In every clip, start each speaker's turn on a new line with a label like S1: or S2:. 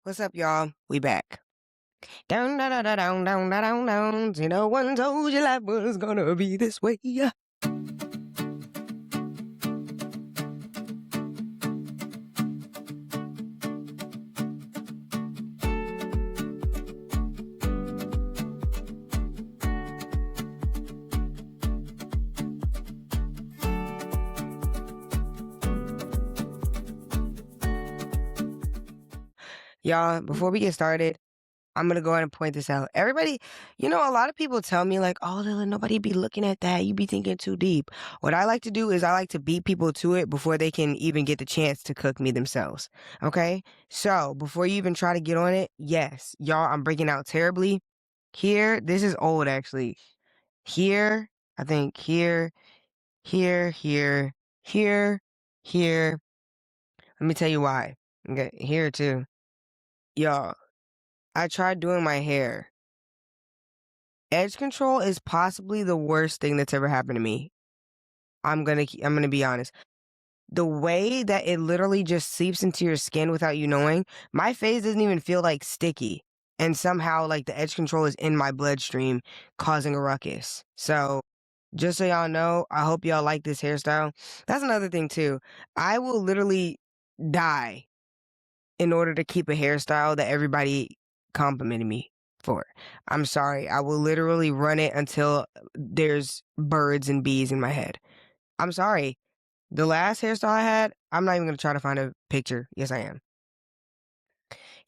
S1: What's up, y'all? We back. Down, da, da, da, down, down, da, down, down. See, no one told you life was gonna be this way. Y'all, before we get started, I'm gonna go ahead and point this out. Everybody, a lot of people tell me like, "Oh, Lila, nobody be looking at that. You be thinking too deep." What I like to do is I like to beat people to it before they can even get the chance to cook me themselves. Okay? So, before you even try to get on it, yes, y'all, I'm breaking out terribly. Here, this is old actually. Here, I think here, here, here. Let me tell you why. Okay, here too. Y'all, I tried doing my hair. Edge control is possibly the worst thing that's ever happened to me. I'm gonna be honest. The way that it literally just seeps into your skin without you knowing, my face doesn't even feel like sticky. And somehow like the edge control is in my bloodstream causing a ruckus. So just so y'all know, I hope y'all like this hairstyle. That's another thing too. I will literally die in order to keep a hairstyle that everybody complimented me for. I'm sorry. I will literally run it until there's birds and bees in my head. I'm sorry. The last hairstyle I had, I'm not even going to try to find a picture. Yes, I am.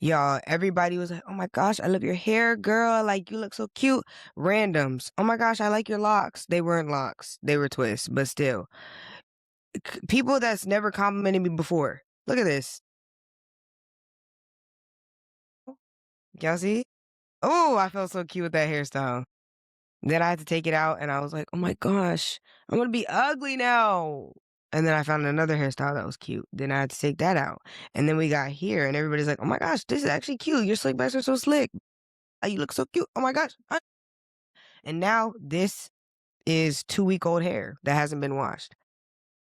S1: Y'all, everybody was like, "Oh my gosh, I love your hair, girl. Like, you look so cute." Randoms. "Oh my gosh, I like your locks." They weren't locks. They were twists, but still. People that's never complimented me before. Look at this. Y'all see? Oh, I felt so cute with that hairstyle. Then I had to take it out and I was like, "Oh my gosh, I'm gonna be ugly now." And then I found another hairstyle that was cute. Then I had to take that out. And then we got here and everybody's like, "Oh my gosh, this is actually cute. Your slick backs are so slick. You look so cute. Oh my gosh." And now this is 2-week-old hair that hasn't been washed.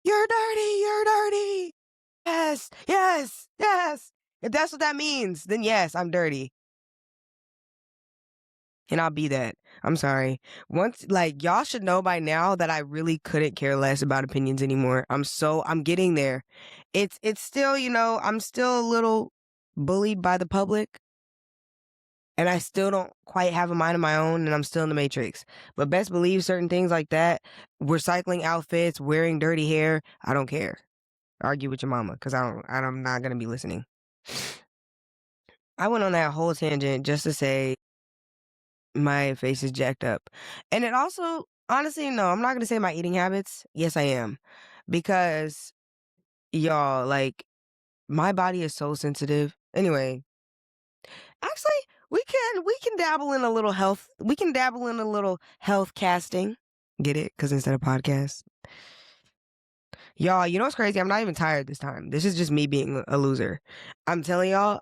S1: "You're dirty. You're dirty." Yes, yes, yes. If that's what that means, then yes, I'm dirty. And I'll be that. I'm sorry. Once, like, y'all should know by now that I really couldn't care less about opinions anymore. I'm getting there. It's still, I'm still a little bullied by the public and I still don't quite have a mind of my own and I'm still in the matrix. But best believe certain things like that, recycling outfits, wearing dirty hair, I don't care. Argue with your mama because I'm not going to be listening. I went on that whole tangent just to say my face is jacked up. And it also, honestly, no, I'm not going to say my eating habits. Yes, I am. Because, y'all, like, my body is so sensitive. Anyway, actually, we can dabble in a little health. We can dabble in a little health casting. Get it? Because instead of podcast. Y'all, you know what's crazy? I'm not even tired this time. This is just me being a loser. I'm telling y'all,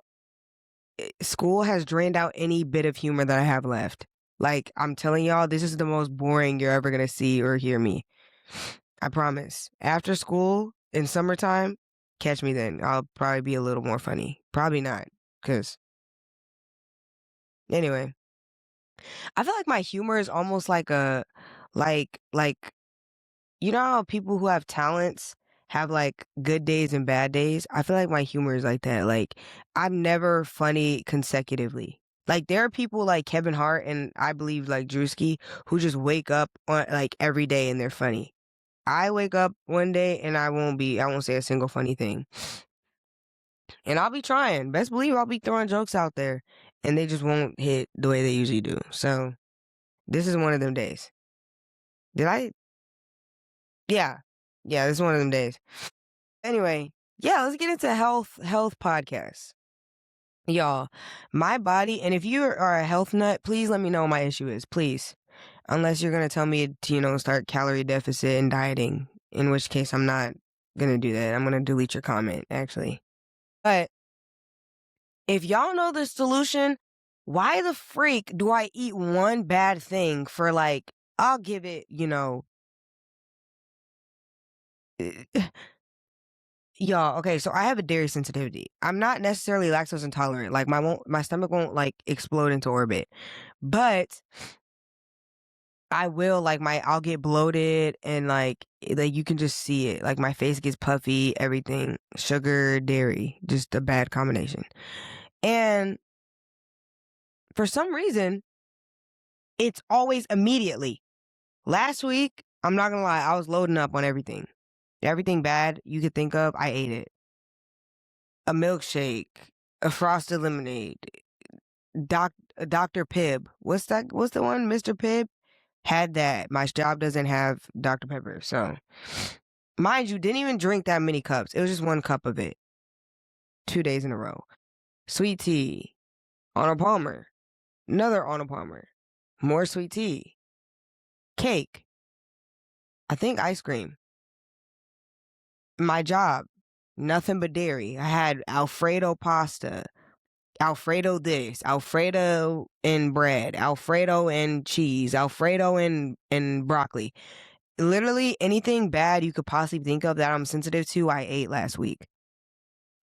S1: school has drained out any bit of humor that I have left. Like, I'm telling y'all, this is the most boring you're ever gonna see or hear me. I promise. After school, in summertime, catch me then. I'll probably be a little more funny. Probably not, because, anyway. I feel like my humor is almost like like, you know how people who have talents have like good days and bad days? I feel like my humor is like that. Like I'm never funny consecutively. Like there are people like Kevin Hart and I believe like Drewski who just wake up on like every day and they're funny. I wake up one day and I won't say a single funny thing. And I'll be trying. Best believe I'll be throwing jokes out there and they just won't hit the way they usually do. So this is one of them days. Did I? Yeah. Yeah, this is one of them days. Anyway, yeah, let's get into health podcasts. Y'all, my body, and if you are a health nut, please let me know what my issue is, please. Unless you're gonna tell me to, start calorie deficit and dieting, in which case I'm not gonna do that. I'm gonna delete your comment, actually. But if y'all know the solution, why the freak do I eat one bad thing for like, I'll give it, Y'all, okay, so I have a dairy sensitivity. I'm not necessarily lactose intolerant. Like my stomach won't like explode into orbit. But I will like I'll get bloated and like you can just see it. Like my face gets puffy, everything. Sugar, dairy, just a bad combination. And for some reason, it's always immediately. Last week, I'm not gonna lie, I was loading up on everything. Everything bad you could think of, I ate it. A milkshake, a frosted lemonade, Doc Dr. Pibb. What's that? What's the one? Mr. Pibb? Had that. My job doesn't have Dr. Pepper. So, mind you, didn't even drink that many cups. It was just one cup of it. 2 days in a row. Sweet tea. Arnold Palmer. Another Arnold Palmer. More sweet tea. Cake. I think ice cream. My job. Nothing but dairy. I had Alfredo pasta. Alfredo this, Alfredo and bread, Alfredo and cheese, Alfredo and broccoli. Literally anything bad you could possibly think of that I'm sensitive to, I ate last week.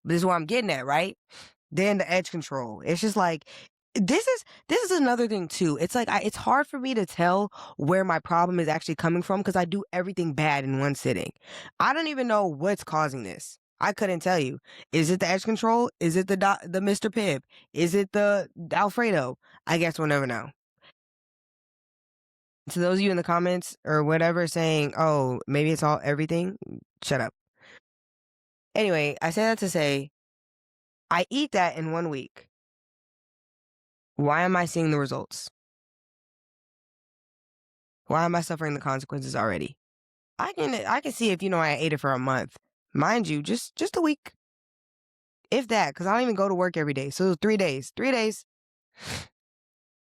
S1: This is what I'm getting at, right? Then the edge control. It's just like this is another thing too. It's like it's hard for me to tell where my problem is actually coming from because I do everything bad in one sitting. I don't even know what's causing this. I couldn't tell you. Is it the edge control? Is it the Mr. Pibb? Is it the Alfredo? I guess we'll never know. To those of you in the comments or whatever saying, "Oh, maybe it's all everything," shut up. Anyway, I say that to say I eat that in 1 week. Why am I seeing the results? Why am I suffering the consequences already? I can see if I ate it for a month. Mind you, just a week. If that, because I don't even go to work every day. So it was 3 days. 3 days.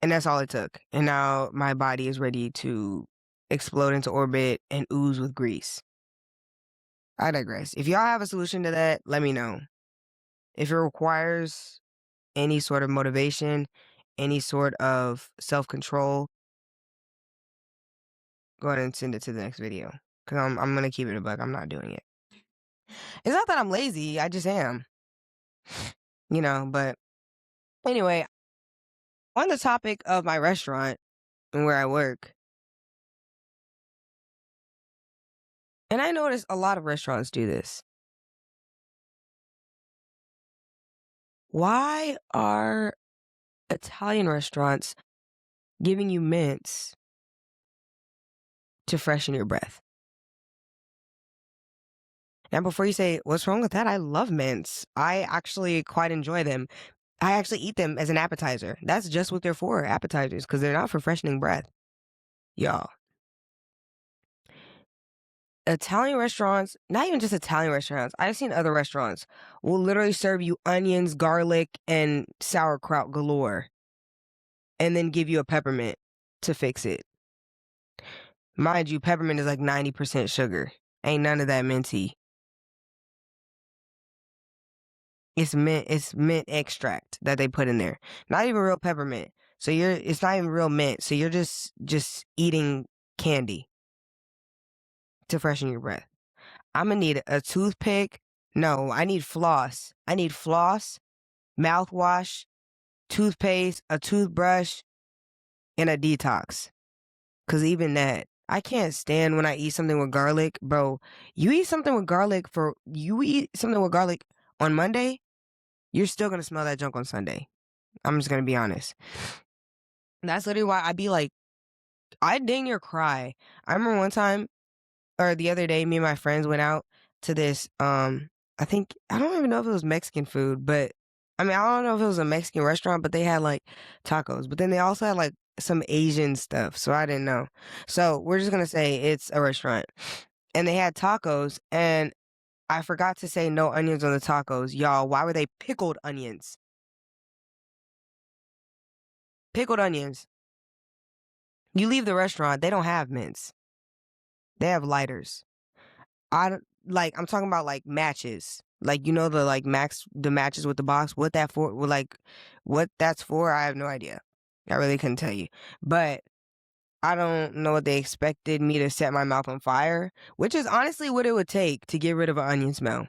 S1: And that's all it took. And now my body is ready to explode into orbit and ooze with grease. I digress. If y'all have a solution to that, let me know. If it requires any sort of motivation, any sort of self-control, go ahead and send it to the next video. Because I'm going to keep it a buck. I'm not doing it. It's not that I'm lazy. I just am. But anyway, on the topic of my restaurant and where I work, and I notice a lot of restaurants do this. Why are Italian restaurants giving you mints to freshen your breath? Now, before you say, what's wrong with that? I love mints. I actually quite enjoy them. I actually eat them as an appetizer. That's just what they're for, appetizers, because they're not for freshening breath. Y'all. Italian restaurants, not even just Italian restaurants, I've seen other restaurants will literally serve you onions, garlic, and sauerkraut galore, and then give you a peppermint to fix it. Mind you, peppermint is like 90% sugar. Ain't none of that minty. It's mint extract that they put in there. Not even real peppermint. So it's not even real mint. So you're just eating candy to freshen your breath. I'm gonna need a toothpick. No, I need floss. I need floss, mouthwash, toothpaste, a toothbrush, and a detox. Cause even that, I can't stand when I eat something with garlic, bro. You eat something with garlic on Monday, you're still gonna smell that junk on Sunday. I'm just gonna be honest. That's literally why I'd be like, I dang near cry. I remember one time, or the other day, me and my friends went out to this, I don't even know if it was Mexican food, but I mean, I don't know if it was a Mexican restaurant, but they had like tacos, but then they also had like some Asian stuff. So I didn't know. So we're just going to say it's a restaurant and they had tacos and I forgot to say no onions on the tacos. Y'all, why were they pickled onions? Pickled onions. You leave the restaurant, they don't have mints. They have lighters. I'm talking about like matches. Like the matches with the box. What that's for, I have no idea. I really couldn't tell you. But I don't know what they expected me to set my mouth on fire, which is honestly what it would take to get rid of an onion smell.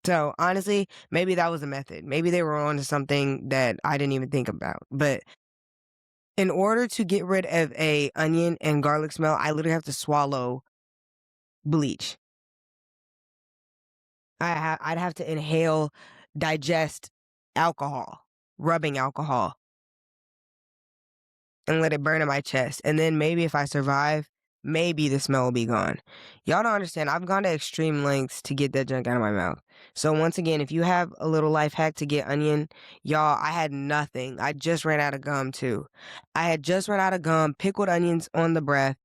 S1: So honestly, maybe that was a method. Maybe they were on to something that I didn't even think about. But in order to get rid of a onion and garlic smell, I literally have to swallow bleach. I'd have to inhale, digest alcohol, rubbing alcohol, and let it burn in my chest. And then maybe if I survive, maybe the smell will be gone. Y'all don't understand. I've gone to extreme lengths to get that junk out of my mouth. So once again, if you have a little life hack to get onion, y'all, I had nothing. I just ran out of gum too. I had just run out of gum, pickled onions on the breath.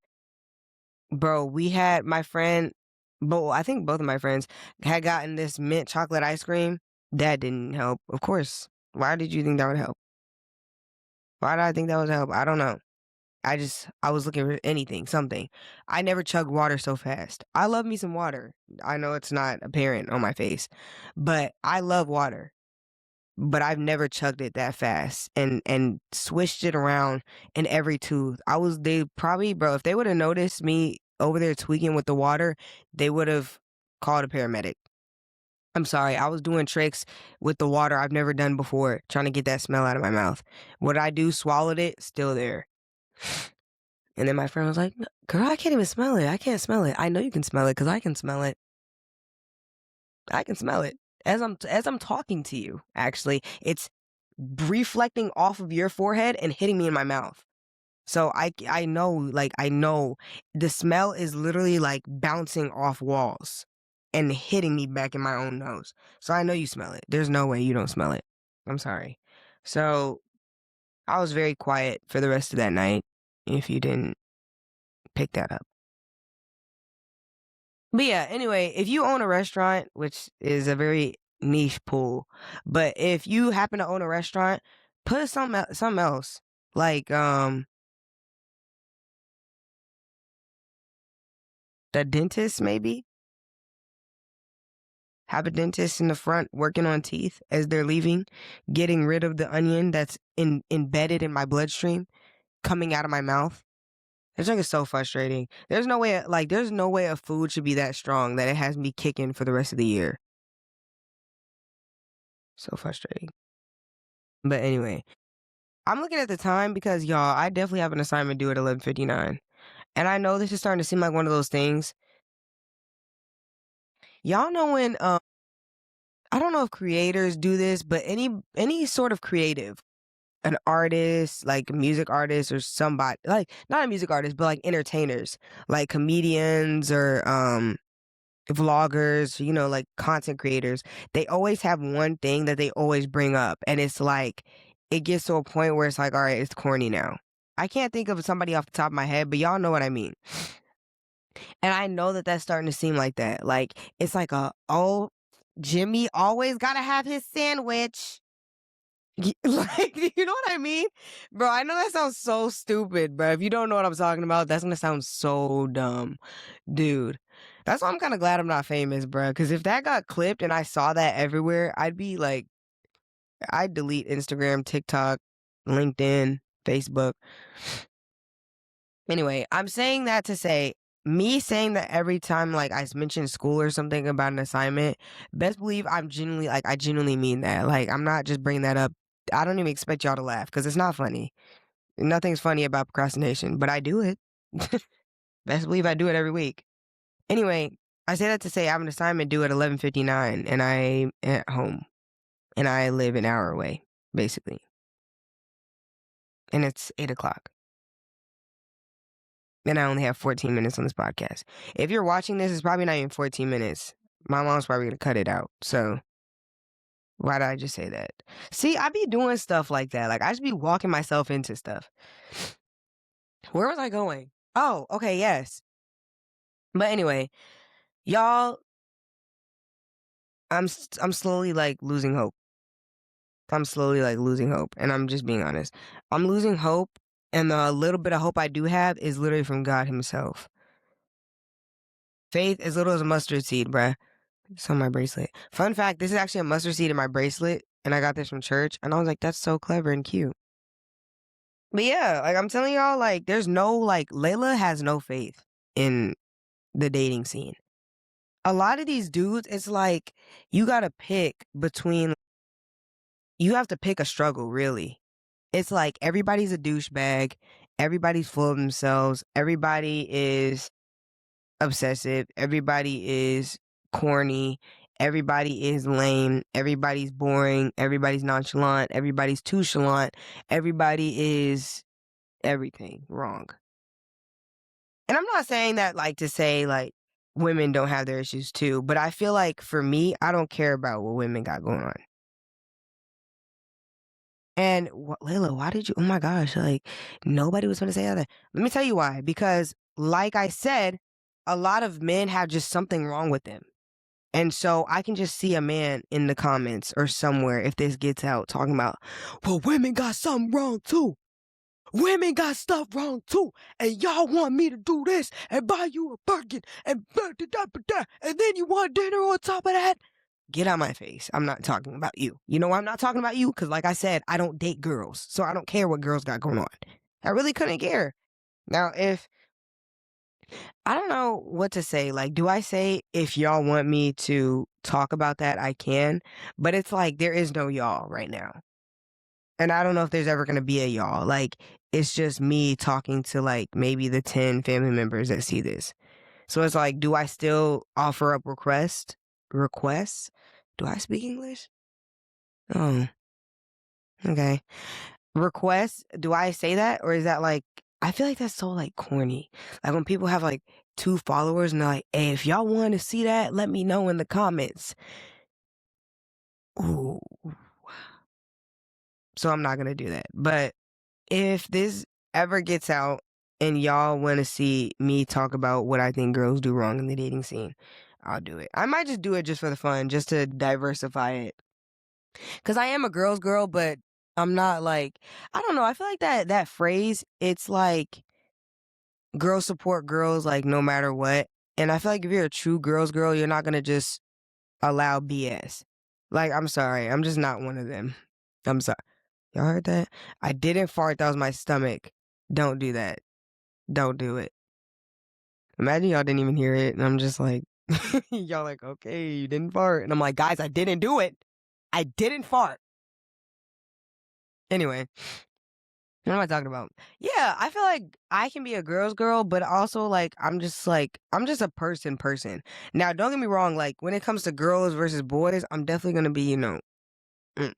S1: Bro, we had my friend, but I think both of my friends had gotten this mint chocolate ice cream. That didn't help. Of course. Why did you think that would help? Why did I think that would help? I don't know. I was looking for anything, something. I never chugged water so fast. I love me some water. I know it's not apparent on my face, but I love water. But I've never chugged it that fast and swished it around in every tooth. They probably, bro, if they would have noticed me over there tweaking with the water, they would have called a paramedic. I'm sorry, I was doing tricks with the water I've never done before, trying to get that smell out of my mouth. What I do, swallowed it, still there. And then my friend was like, girl, I can't even smell it. I can't smell it. I know you can smell it because I can smell it. I can smell it as I'm talking to you. Actually, it's reflecting off of your forehead and hitting me in my mouth. So I know, like, I know the smell is literally like bouncing off walls and hitting me back in my own nose. So I know you smell it. There's no way you don't smell it. I'm sorry. So I was very quiet for the rest of that night if you didn't pick that up. But yeah, anyway, if you own a restaurant, which is a very niche pool, but if you happen to own a restaurant, put something else. Like the dentist maybe. Have a dentist in the front working on teeth as they're leaving, getting rid of the onion that's embedded in my bloodstream, coming out of my mouth. That junk is so frustrating. There's no way a food should be that strong that it has me kicking for the rest of the year. So frustrating. But anyway, I'm looking at the time because y'all, I definitely have an assignment due at 11:59. And I know this is starting to seem like one of those things. Y'all know when I don't know if creators do this, but any sort of creative, an artist, like a music artist or somebody, like not a music artist, but like entertainers, like comedians or vloggers, like content creators, they always have one thing that they always bring up. And it's like, it gets to a point where it's like, all right, it's corny now. I can't think of somebody off the top of my head, but y'all know what I mean. And I know that that's starting to seem like that. Like, it's like oh, Jimmy always got to have his sandwich. Like, you know what I mean? Bro, I know that sounds so stupid, bro. If you don't know what I'm talking about, that's going to sound so dumb. Dude, that's why I'm kind of glad I'm not famous, bro. Because if that got clipped and I saw that everywhere, I'd be like, I'd delete Instagram, TikTok, LinkedIn, Facebook. Anyway, I'm saying that to say, me saying that every time like I mention school or something about an assignment, best believe I genuinely mean that. Like, I'm not just bringing that up. I don't even expect y'all to laugh because it's not funny. Nothing's funny about procrastination, but I do it. Best believe I do it every week. Anyway, I say that to say I have an assignment due at 11:59 and I'm at home and I live an hour away, basically. And it's 8 o'clock. And I only have 14 minutes on this podcast. If you're watching this, it's probably not even 14 minutes. My mom's probably going to cut it out. So why did I just say that? See, I be doing stuff like that. Like, I just be walking myself into stuff. Where was I going? Oh, okay, yes. But anyway, y'all, I'm slowly like losing hope. I'm slowly like losing hope, and I'm just being honest. I'm losing hope, and the little bit of hope I do have is literally from God Himself. Faith as little as a mustard seed, bruh. It's on my bracelet. Fun fact: this is actually a mustard seed in my bracelet, and I got this from church. And I was like, that's so clever and cute. But yeah, like I'm telling y'all, like there's no Layla has no faith in the dating scene. a lot of these dudes, it's like you gotta pick between you have to pick a struggle, really. It's like everybody's a douchebag, everybody's full of themselves, everybody is obsessive, everybody is corny, everybody is lame, everybody's boring, everybody's nonchalant, everybody's too chalant, everybody is everything wrong. And I'm not saying that like to say like women don't have their issues too, but I feel like for me, I don't care about what women got going on. And Layla, why did you? Oh my gosh, like nobody was going to say that. Let me tell you why. Because, like I said, a lot of men have just something wrong with them. And so I can just see a man in the comments or somewhere if this gets out talking about, well, women got something wrong too. Women got stuff wrong too. And y'all want me to do this and buy you a Birkin and and then you want dinner on top of that? Get out my face. I'm not talking about you. You know why I'm not talking about you? Because like I said, I don't date girls. So I don't care what girls got going on. I really couldn't care. Now, if I don't know what to say. Like, do I say if y'all want me to talk about that, I can? But it's like there is no y'all right now. And I don't know if there's ever going to be a y'all. Like, it's just me talking to like maybe the 10 family members that see this. So it's like, do I still offer up requests? Do I speak English? Oh, okay. Requests, do I say that? Or is that like, I feel like that's so like corny. Like when people have like 2 followers and they're like, hey, if y'all want to see that, let me know in the comments. Ooh. So I'm not going to do that. But if this ever gets out and y'all want to see me talk about what I think girls do wrong in the dating scene, I'll do it. I might just do it just for the fun, just to diversify it. Because I am a girl's girl, but I'm not like, I don't know. I feel like that phrase, it's like girls support girls like no matter what. And I feel like if you're a true girl's girl, you're not going to just allow BS. Like, I'm sorry. I'm just not one of them. I'm sorry. Y'all heard that? I didn't fart. That was my stomach. Don't do that. Don't do it. Imagine y'all didn't even hear it. And I'm just like, y'all like, okay, you didn't fart. And I'm like, guys, I didn't do it. I didn't fart. Anyway, what am I talking about? Yeah, I feel like I can be a girl's girl, but also like, I'm just a person. Now, don't get me wrong. Like when it comes to girls versus boys, I'm definitely going to be, mm.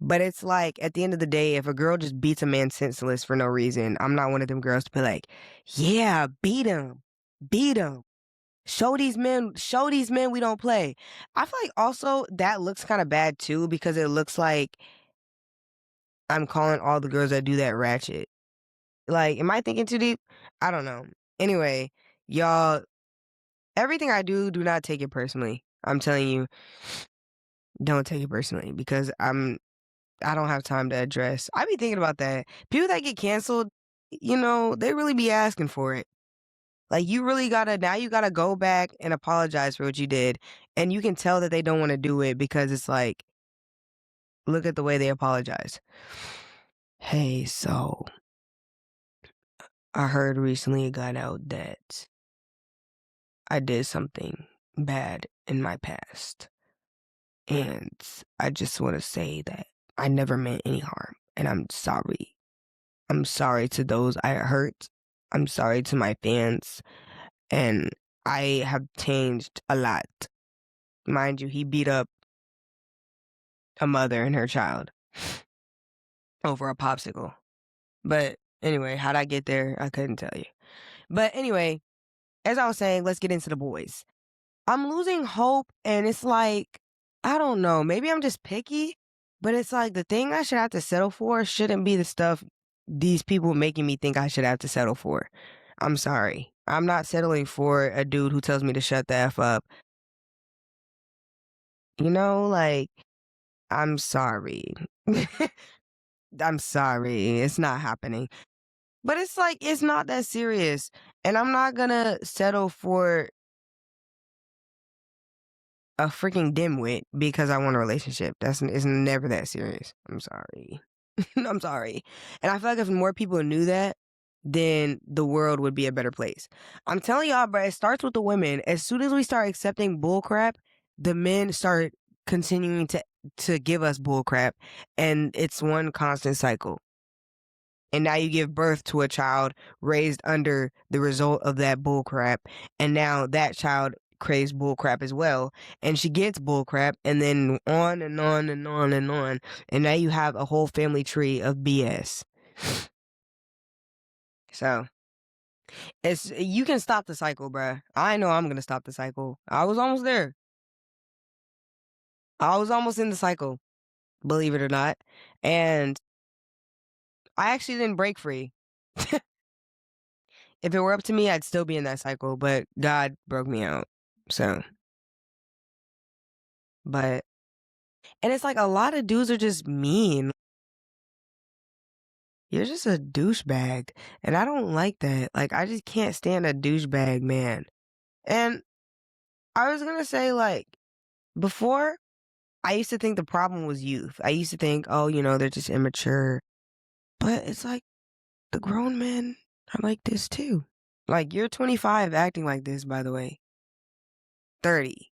S1: But it's like at the end of the day, if a girl just beats a man senseless for no reason, I'm not one of them girls to be like, yeah, beat him. Show these men we don't play. I feel like also that looks kind of bad too because it looks like I'm calling all the girls that do that ratchet. Like, am I thinking too deep? I don't know. Anyway, y'all, everything I do not take it personally. I'm telling you, don't take it personally because I don't have time to address. I be thinking about that. People that get canceled, they really be asking for it. Like you really now you gotta go back and apologize for what you did. And you can tell that they don't want to do it because it's like, look at the way they apologize. Hey, so I heard recently it got out that I did something bad in my past. And I just want to say that I never meant any harm. And I'm sorry. I'm sorry to those I hurt. I'm sorry to my fans. And I have changed a lot. Mind you, he beat up a mother and her child over a popsicle. But anyway, how'd I get there? I couldn't tell you. But anyway, as I was saying, let's get into the boys. I'm losing hope, and it's like, I don't know, maybe I'm just picky, but it's like the thing I should have to settle for shouldn't be the stuff these people making me think I should have to settle for. I'm sorry. I'm not settling for a dude who tells me to shut the F up. Like, I'm sorry. I'm sorry. It's not happening. But it's like, it's not that serious. And I'm not gonna settle for a freaking dimwit because I want a relationship. It's never that serious. I'm sorry. I'm sorry. And I feel like if more people knew that, then the world would be a better place. I'm telling y'all, bro, it starts with the women. As soon as we start accepting bullcrap, the men start continuing to give us bullcrap, and it's one constant cycle. And now you give birth to a child raised under the result of that bullcrap, and now that child craves bullcrap as well, and she gets bullcrap, and then on and on and on and on, and now you have a whole family tree of BS. So it's you can stop the cycle, bruh. I know I'm gonna stop the cycle. I was almost there. I was almost in the cycle, believe it or not, and I actually didn't break free. If it were up to me, I'd still be in that cycle, but God broke me out. So, but and it's like a lot of dudes are just mean. You're just a douchebag, and I don't like that. Like I just can't stand a douchebag man. And I was gonna say like before, I used to think the problem was youth. I used to think, oh, they're just immature. But it's like the grown men are like this too. Like you're 25 acting like this, by the way. 30.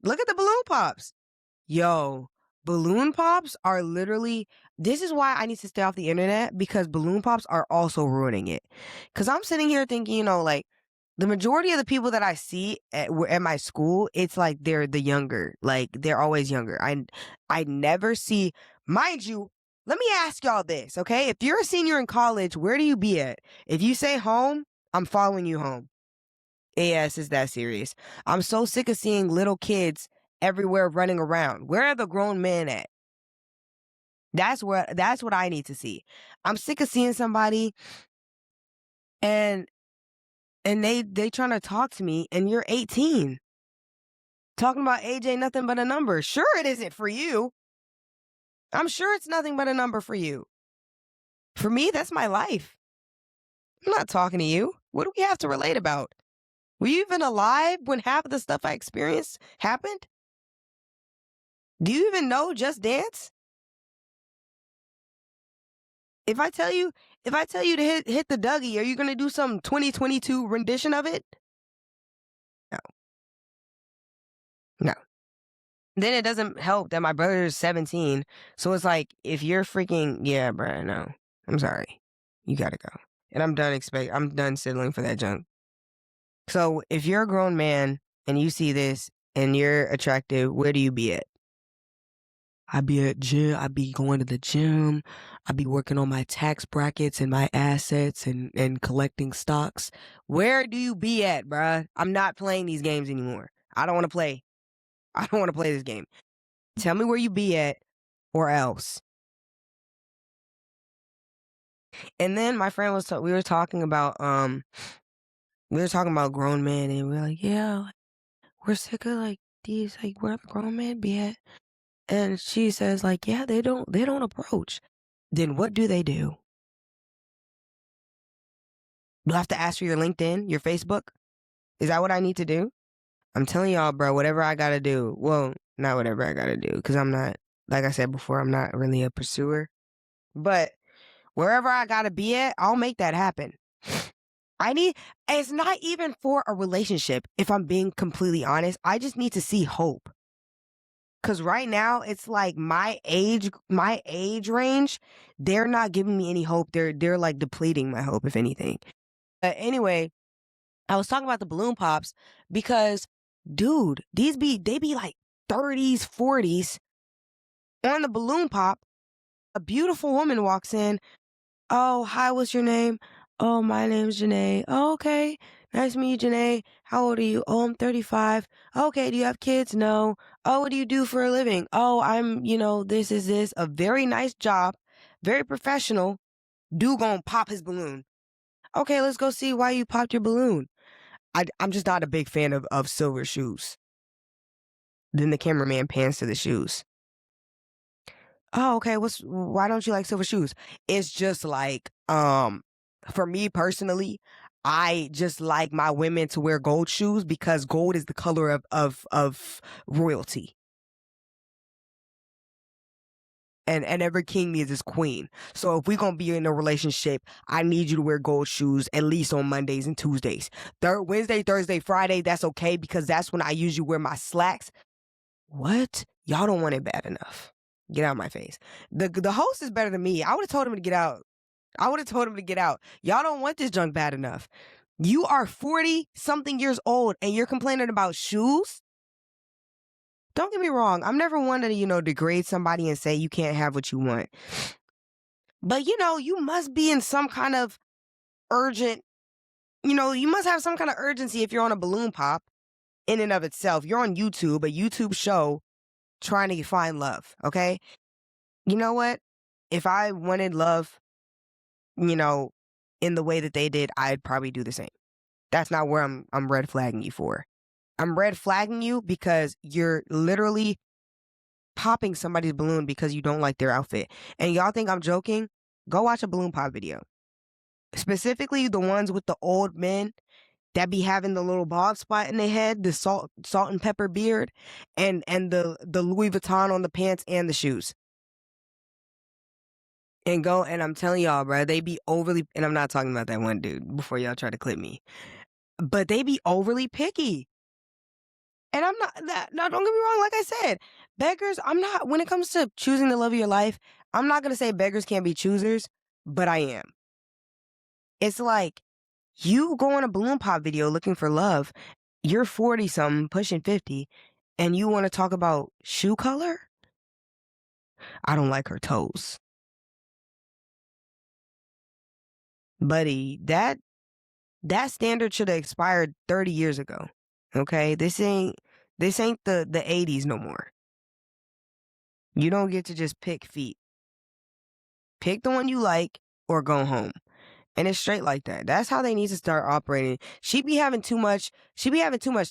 S1: Look at the balloon pops. Yo, balloon pops are literally, this is why I need to stay off the internet, because balloon pops are also ruining it. Because I'm sitting here thinking, like, the majority of the people that I see at my school, it's like they're the younger, like they're always younger. I never see, mind you, let me ask y'all this, okay? If you're a senior in college, where do you be at? If you say home, I'm following you home. Yes, it's that serious. I'm so sick of seeing little kids everywhere running around. Where are the grown men at? That's what I need to see. I'm sick of seeing somebody and they trying to talk to me and you're 18. Talking about age ain't nothing but a number. Sure it isn't for you. I'm sure it's nothing but a number for you. For me, that's my life. I'm not talking to you. What do we have to relate about? Were you even alive when half of the stuff I experienced happened? Do you even know Just Dance? If I tell you to hit the Dougie, are you gonna do some 2022 rendition of it? No. No. Then it doesn't help that my brother is 17. So it's like, if you're freaking, yeah, bruh, no. I'm sorry. You gotta go. And I'm done settling for that junk. So if you're a grown man and you see this and you're attractive, where do you be at? I be at gym. I be going to the gym. I be working on my tax brackets and my assets and collecting stocks. Where do you be at, bruh? I'm not playing these games anymore. I don't want to play. I don't want to play this game. Tell me where you be at or else. And then my friend we were talking about grown men, and we were like, yeah, we're sick of like these, like where the grown men be at. And she says like, yeah, they don't approach. Then what do they do? Do I have to ask for your LinkedIn, your Facebook? Is that what I need to do? I'm telling y'all, bro, whatever I gotta do. Well, not whatever I gotta do, because I'm not, like I said before, I'm not really a pursuer. But wherever I gotta be at, I'll make that happen. It's not even for a relationship, if I'm being completely honest. I just need to see hope. Because right now, it's like my age range, they're not giving me any hope. They're like depleting my hope, if anything. But anyway, I was talking about the balloon pops because, dude, they be like 30s, 40s on the balloon pop. A beautiful woman walks in. Oh, hi, what's your name? Oh, my name's Janae. Oh, okay. Nice to meet you, Janae. How old are you? Oh, I'm 35. Okay, do you have kids? No. Oh, what do you do for a living? Oh, I'm, this is this. A very nice job. Very professional. Dude gonna pop his balloon. Okay, let's go see why you popped your balloon. I'm just not a big fan of silver shoes. Then the cameraman pans to the shoes. Oh, okay. Why don't you like silver shoes? It's just like, for me personally, I just like my women to wear gold shoes because gold is the color of royalty. And every king needs his queen. So if we're gonna be in a relationship, I need you to wear gold shoes at least on Mondays and Tuesdays. Wednesday, Thursday, Friday, that's okay because that's when I usually wear my slacks. What? Y'all don't want it bad enough. Get out of my face. The host is better than me. I would have told him to get out. I would have told him to get out. Y'all don't want this junk bad enough. You are 40 something years old and you're complaining about shoes? Don't get me wrong. I'm never one to, degrade somebody and say you can't have what you want. But, you must be in some kind of urgent, you must have some kind of urgency if you're on a balloon pop in and of itself. You're on YouTube, a YouTube show trying to find love, okay? You know what? If I wanted love, in the way that they did, I'd probably do the same. That's not where I'm red flagging you for. I'm red flagging you because you're literally popping somebody's balloon because you don't like their outfit. And y'all think I'm joking? Go watch a balloon pop video. Specifically the ones with the old men that be having the little bald spot in their head, the salt and pepper beard, and the Louis Vuitton on the pants and the shoes. And I'm telling y'all, bro, they be overly, and I'm not talking about that one dude before y'all try to clip me, but they be overly picky. And I'm not that. Now, don't get me wrong. Like I said, beggars. I'm not. When it comes to choosing the love of your life, I'm not gonna say beggars can't be choosers, but I am. It's like you go on a balloon pop video looking for love. You're 40 something, pushing 50, and you want to talk about shoe color? I don't like her toes, buddy. That standard should have expired 30 years ago. Okay, this ain't the 80s no more. You don't get to just pick feet. Pick the one you like or go home. And it's straight like that. That's how they need to start operating. She be having too much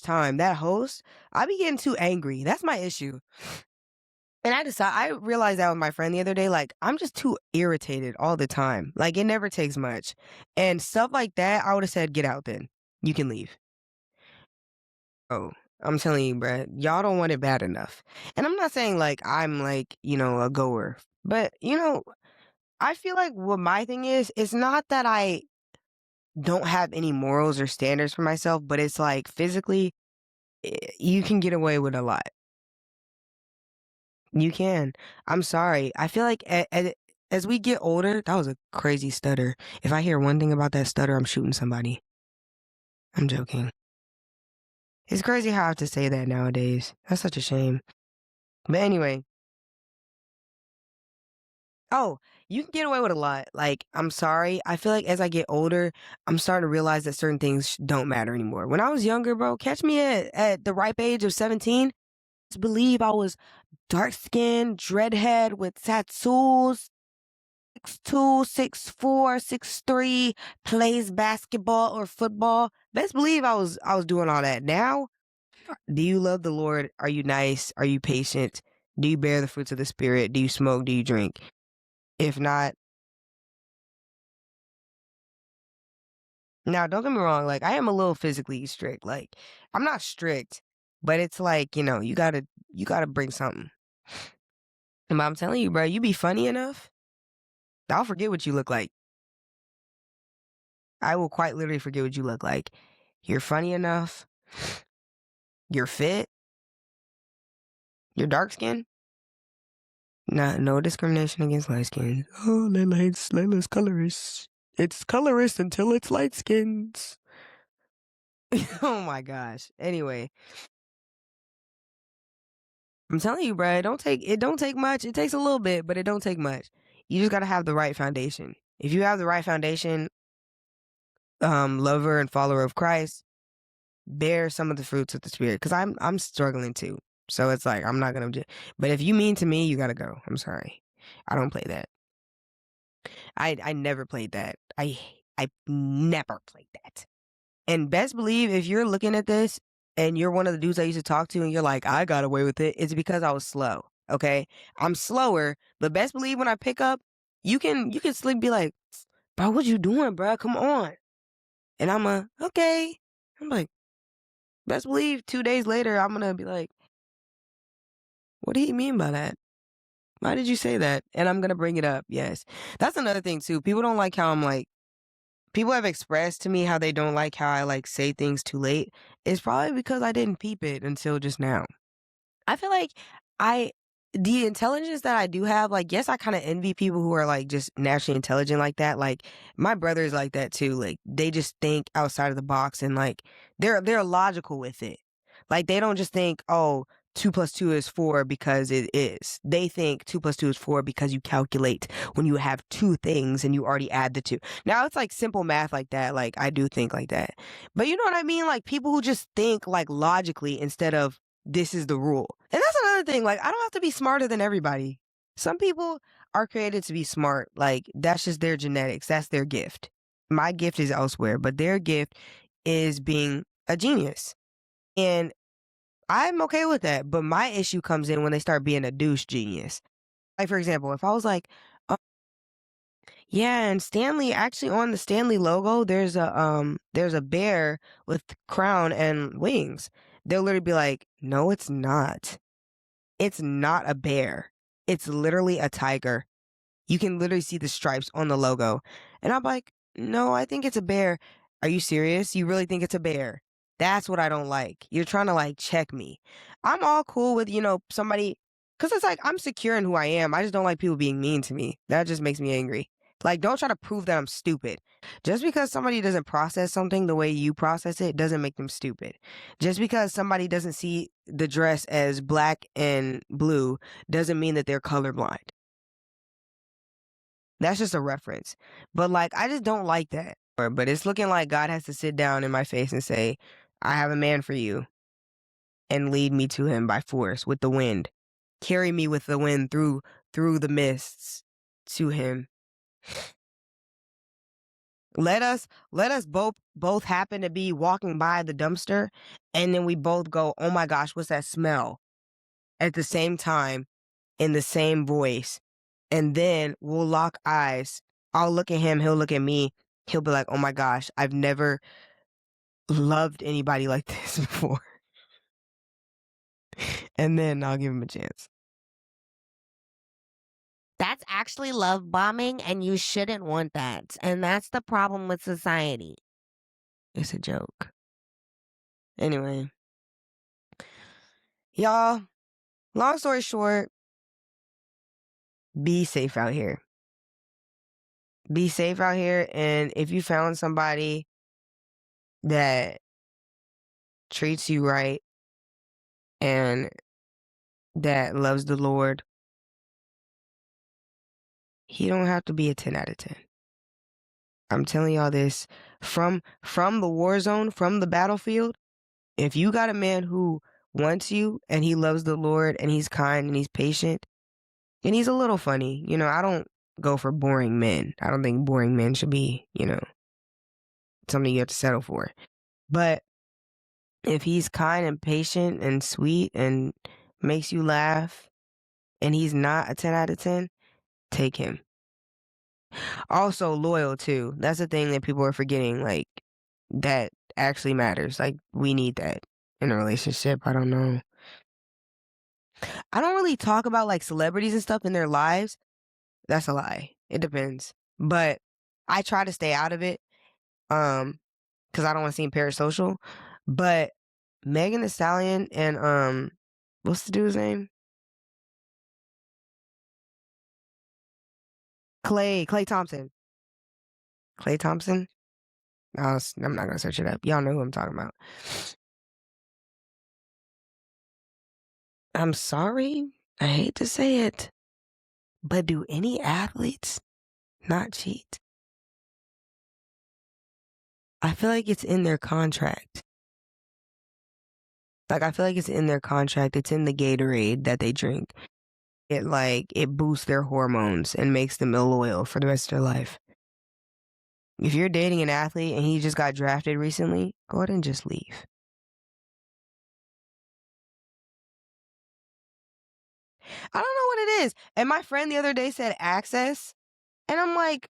S1: time. That host, I be getting too angry. That's my issue. And I realized that with my friend the other day, like, I'm just too irritated all the time. Like, it never takes much. And stuff like that, I would have said, get out then. You can leave. Oh, I'm telling you, bruh, y'all don't want it bad enough. And I'm not saying like I'm like, a goer. But, I feel like what my thing is, it's not that I don't have any morals or standards for myself, but it's like physically, you can get away with a lot. You can. I'm sorry. I feel like as we get older, that was a crazy stutter. If I hear one thing about that stutter, I'm shooting somebody. I'm joking. It's crazy how I have to say that nowadays. That's such a shame. But anyway, oh, you can get away with a lot. Like, I'm sorry. I feel like as I get older, I'm starting to realize that certain things don't matter anymore. When I was younger, bro, catch me at the ripe age of 17, to believe I was dark skinned, dreadhead with tattoos, 6'2", 6'4", 6'3", plays basketball or football. Best believe I was doing all that. Now, do you love the Lord? Are you nice? Are you patient? Do you bear the fruits of the Spirit? Do you smoke? Do you drink? If not, now don't get me wrong, like I am a little physically strict. Like I'm not strict, but it's like, you gotta bring something. And I'm telling you, bro, you be funny enough, I'll forget what you look like. I will quite literally forget what you look like. You're funny enough, you're fit, you're dark skinned. No discrimination against light skins. Oh, Layla's colorist. It's colorist until it's light skins. Oh my gosh. Anyway, I'm telling you, bro, it don't take much. It takes a little bit, but it don't take much. You just gotta have the right foundation. If you have the right foundation, lover and follower of Christ, bear some of the fruits of the Spirit. Because I'm struggling too. So it's like I'm not gonna. But if you mean to me, you gotta go. I'm sorry, I don't play that. I never played that. I never played that. And best believe if you're looking at this and you're one of the dudes I used to talk to and you're like, I got away with it, it's because I was slow. Okay? I'm slower, but best believe when I pick up, you can slick be like, bro, what you doing, bro? Come on. And okay. I'm like, best believe 2 days later, I'm gonna be like, what do you mean by that? Why did you say that? And I'm gonna bring it up. Yes. That's another thing too. People don't like how I'm like people have expressed to me how they don't like how I like say things too late. It's probably because I didn't peep it until just now. I feel like I the intelligence that I do have, like, yes, I kind of envy people who are like just naturally intelligent like that. Like my brother's like that too. Like they just think outside of the box and like they're logical with it. Like they don't just think, oh, 2 plus 2 is 4 because it is. They think 2 plus 2 is 4 because you calculate when you have two things and you already add the two. Now it's like simple math like that. Like I do think like that. But you know what I mean? Like people who just think like logically instead of this is the rule. And that's another thing. Like, I don't have to be smarter than everybody. Some people are created to be smart. Like, that's just their genetics. That's their gift. My gift is elsewhere, but their gift is being a genius. And I'm okay with that. But my issue comes in when they start being a douche genius. Like, for example, if I was like, oh, yeah, and Stanley, actually on the Stanley logo, there's a bear with crown and wings. They'll literally be like, no, it's not. It's not a bear. It's literally a tiger. You can literally see the stripes on the logo. And I'm like, no, I think it's a bear. Are you serious? You really think it's a bear? That's what I don't like. You're trying to like check me. I'm all cool with, somebody, because it's like I'm secure in who I am. I just don't like people being mean to me. That just makes me angry. Like, don't try to prove that I'm stupid. Just because somebody doesn't process something the way you process it doesn't make them stupid. Just because somebody doesn't see the dress as black and blue doesn't mean that they're colorblind. That's just a reference. But like, I just don't like that. But it's looking like God has to sit down in my face and say, I have a man for you, and lead me to him by force with the wind. Carry me with the wind through the mists to him. Let us both happen to be walking by the dumpster, and then we both go, oh my gosh, what's that smell? At the same time, in the same voice. And then we'll lock eyes. I'll look at him, he'll look at me. He'll be like, oh my gosh, I've never loved anybody like this before. And then I'll give him a chance.
S2: That's actually love bombing, and you shouldn't want that. And that's the problem with society.
S1: It's a joke. Anyway, y'all, long story short, be safe out here. Be safe out here. And if you found somebody that treats you right and that loves the Lord, he don't have to be a 10 out of 10. I'm telling y'all this from the war zone, from the battlefield. If you got a man who wants you and he loves the Lord and he's kind and he's patient and he's a little funny, I don't go for boring men. I don't think boring men should be, something you have to settle for. But if he's kind and patient and sweet and makes you laugh and he's not a 10 out of 10, take him. Also loyal too. That's the thing that people are forgetting. Like that actually matters. Like we need that in a relationship. I don't know. I don't really talk about like celebrities and stuff in their lives. That's a lie. It depends. But I try to stay out of it. Because I don't want to seem parasocial. But Megan Thee Stallion and what's the dude's name? Clay Thompson. Clay Thompson? I'm not gonna search it up. Y'all know who I'm talking about. I'm sorry. I hate to say it. But do any athletes not cheat? I feel like it's in their contract. Like I feel like it's in their contract. It's in the Gatorade that they drink. It boosts their hormones and makes them illoyal for the rest of their life. If you're dating an athlete and he just got drafted recently, go ahead and just leave. I don't know what it is. And my friend the other day said access. And I'm like,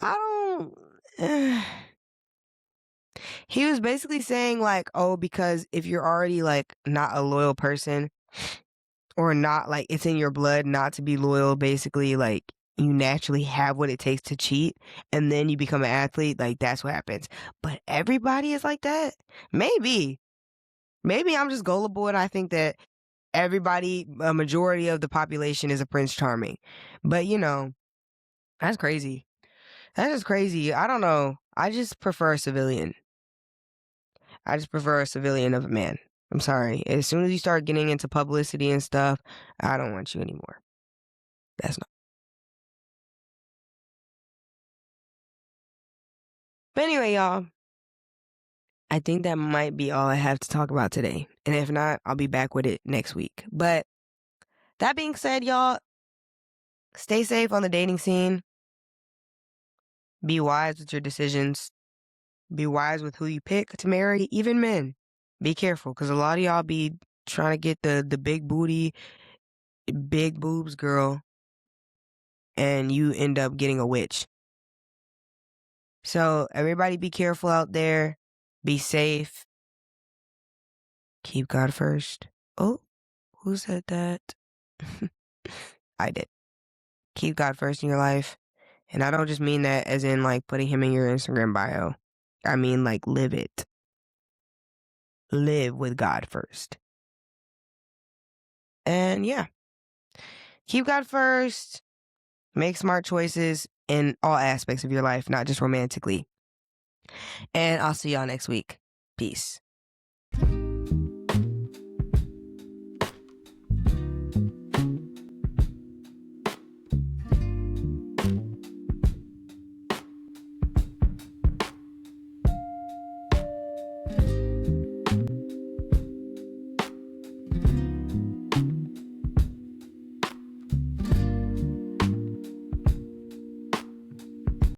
S1: I don't. He was basically saying, like, oh, because if you're already, like, not a loyal person, or not, like, it's in your blood not to be loyal, basically, like, you naturally have what it takes to cheat, and then you become an athlete, like, that's what happens. But everybody is like that? Maybe. Maybe I'm just gullible and I think that everybody, a majority of the population is a Prince Charming. But, that's crazy. That is crazy. I don't know. I just prefer a civilian. I just prefer a civilian of a man. I'm sorry. As soon as you start getting into publicity and stuff, I don't want you anymore. That's not. But anyway, y'all, I think that might be all I have to talk about today. And if not, I'll be back with it next week. But that being said, y'all, stay safe on the dating scene. Be wise with your decisions. Be wise with who you pick to marry, even men. Be careful, because a lot of y'all be trying to get the big booty, big boobs girl, and you end up getting a witch. So everybody be careful out there. Be safe. Keep God first. Oh, who said that? I did. Keep God first in your life. And I don't just mean that as in like putting him in your Instagram bio. I mean like live it. Live with God first. And yeah, keep God first. Make smart choices in all aspects of your life, not just romantically. And I'll see y'all next week. Peace.